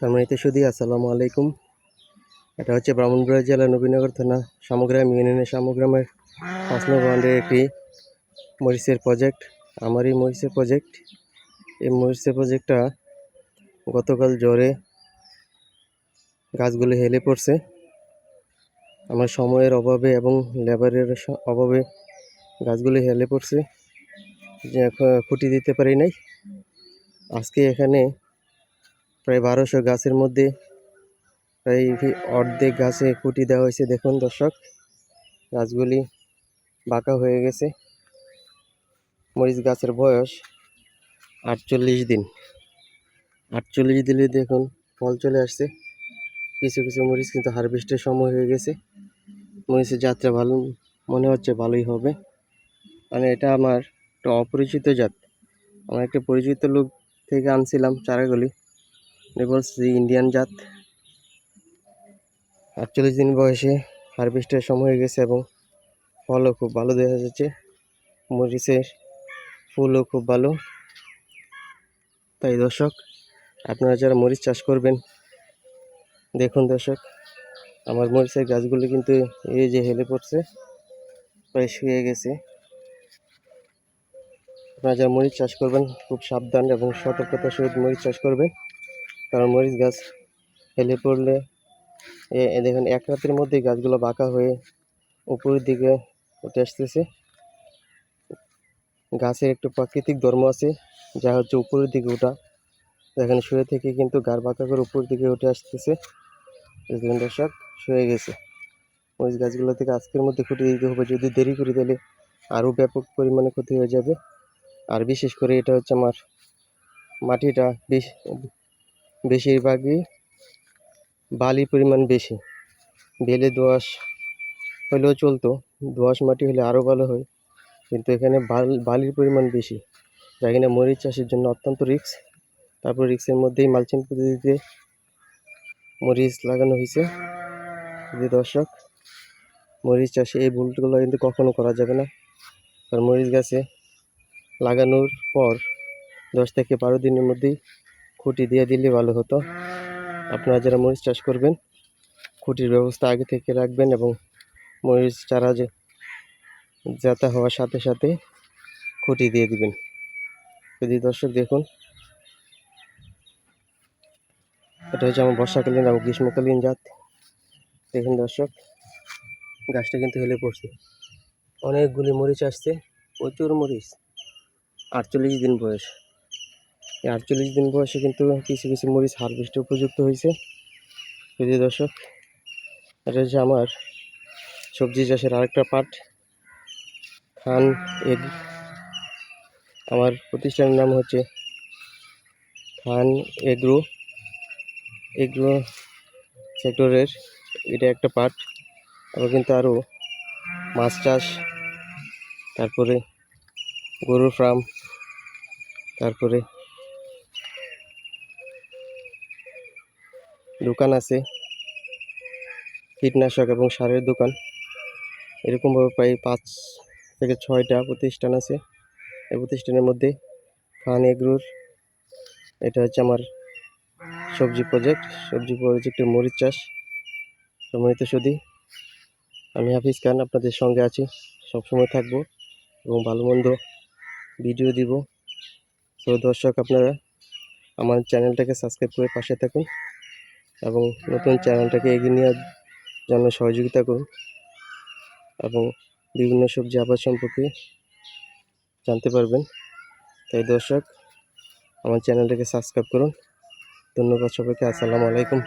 সম্মানিত সুধী, আসসালামু আলাইকুম। এটা হচ্ছে ব্রাহ্মণবাড়িয়া জেলা নবীনগর থানা সামগ্রাম ইউনিয়নের সামগ্রামের 5 নং ওয়ার্ডের একটি মরিচের প্রজেক্ট। আমারই মরিচের প্রজেক্ট। এই মরিচের প্রজেক্টটা গতকাল জ্বরে গাছগুলি হেলে পড়ছে। আমার সময়ের অভাবে এবং লেবারের অভাবে গাছগুলি হেলে পড়ছে, যে খুঁটি দিতে পারি নাই। আজকে এখানে প্রায় 1200 গাছের মধ্যে প্রায় অর্ধেক গাছে খুঁটি দেওয়া হয়েছে। দেখুন দর্শক, গাছগুলি বাঁকা হয়ে গেছে। মরিচ গাছের বয়স 48 দিন। 48 দিনে দেখুন ফল চলে আসছে। কিছু কিছু মরিচ কিন্তু হারভেস্টের সময় হয়ে গেছে। মরিচের যাত্রা ভালো মনে হচ্ছে, ভালোই হবে। মানে এটা আমার একটা অপরিচিত জাত। আমার একটা পরিচিত লোক থেকে আনছিলাম চারাগুলি, বলছি ইন্ডিয়ান জাত। 48 দিন বয়সে হারভেস্টের সময় হয়ে গেছে এবং ফলও খুব ভালো দেখা যাচ্ছে। মরিচের ফুলও খুব ভালো। তাই দর্শক, আপনারা যারা মরিচ চাষ করবেন, দেখুন দর্শক, আমার মরিচের গাছগুলি কিন্তু এই যে হেলে পড়ছে, প্রায় শুয়ে গেছে। আপনারা যারা মরিচ চাষ করবেন খুব সাবধান এবং সতর্কতার সহিত মরিচ চাষ করবেন, কারণ মরিচ গাছ হেলে পড়লে দেখুন এক রাতের মধ্যে গাছগুলো বাঁকা হয়ে উপরের দিকে উঠে আসতেছে। গাছের একটু প্রাকৃতিক ধর্ম আছে, যা হচ্ছে উপরের দিকে ওঠা। এখানে শুয়ে থেকে কিন্তু গাছ বাঁকা করে উপরের দিকে উঠে আসতেছে। দেখুন দর্শক, শুয়ে গেছে। মরিচ গাছগুলো থেকে আজকের মধ্যে খুঁটি দিতে হবে। যদি দেরি করে দিলে আরও ব্যাপক পরিমাণে ক্ষতি হয়ে যাবে। আর বিশেষ করে এটা হচ্ছে আমার মাটিটা বেশিরভাগই বালি পরিমাণ বেশি। বেলে দোআঁশ হলেও চলতো, দোআঁশ মাটি হলে আরও ভালো হয়, কিন্তু এখানে বালির পরিমাণ বেশি, যা কিনা মরিচ চাষের জন্য অত্যন্ত রিস্ক। তারপর রিস্কের মধ্যেই মালচিং পদ্ধতিতে মরিচ লাগানো হয়েছে। যে দর্শক, মরিচ চাষে এই ভুলগুলো কিন্তু কখনো করা যাবে না। কারণ মরিচ গাছে লাগানোর পর 10 থেকে 12 দিনের মধ্যেই খুঁটি দিয়ে দিলে ভালো হতো। আপনারা যারা মরিচ চাষ করবেন, খুঁটির ব্যবস্থা আগে থেকে রাখবেন এবং মরিচ চারা জাতা হওয়ার সাথে সাথে খুঁটি দিয়ে দিবেন। যদি দর্শক দেখুন, এটা হচ্ছে আমার বর্ষাকালীন এবং গ্রীষ্মকালীন জাত। দেখুন দর্শক, গাছটা কিন্তু হেলে পড়ছে। অনেকগুলি মরিচ আসছে, প্রচুর মরিচ। 48 দিন বয়স। এই 48 দিন বয়সে কিন্তু কিছু কিছু মরিচ হারভেস্টের উপযুক্ত হয়েছে। যদি দর্শক, এটা হচ্ছে আমার সবজি চাষের আরেকটা পার্ট, খান এগ। আমার প্রতিষ্ঠানের নাম হচ্ছে খান এগ্রো সেক্টরের এটা একটা পার্ট। আবার কিন্তু আরও মাছ চাষ, তারপরে গরুর ফার্ম, তারপরে দোকান আছে, কীটনাশক এবং সারের দোকান। এরকমভাবে প্রায় 5 থেকে 6টা প্রতিষ্ঠান আছে। এই প্রতিষ্ঠানের মধ্যে খান এগ্রোর এটা হচ্ছে আমার সবজি প্রজেক্টের মরিচ চাষ। সম্মানিত সুধী, আমি হাফিজ খান আপনাদের সঙ্গে আছি, সবসময় থাকবো এবং ভালো মন্দ ভিডিও দিব। তো দর্শক, আপনারা আমার চ্যানেলটাকে সাবস্ক্রাইব করে পাশে থাকুন এবং নতুন চ্যানেলটাকে এগিয়ে নেওয়ার জন্য সহযোগিতা করুন এবং বিভিন্ন সবজি আবাদ সম্পর্কে জানতে পারবেন। তাই দর্শক, আমার চ্যানেলটাকে সাবস্ক্রাইব করুন। ধন্যবাদ সবাইকে। আসসালামু আলাইকুম।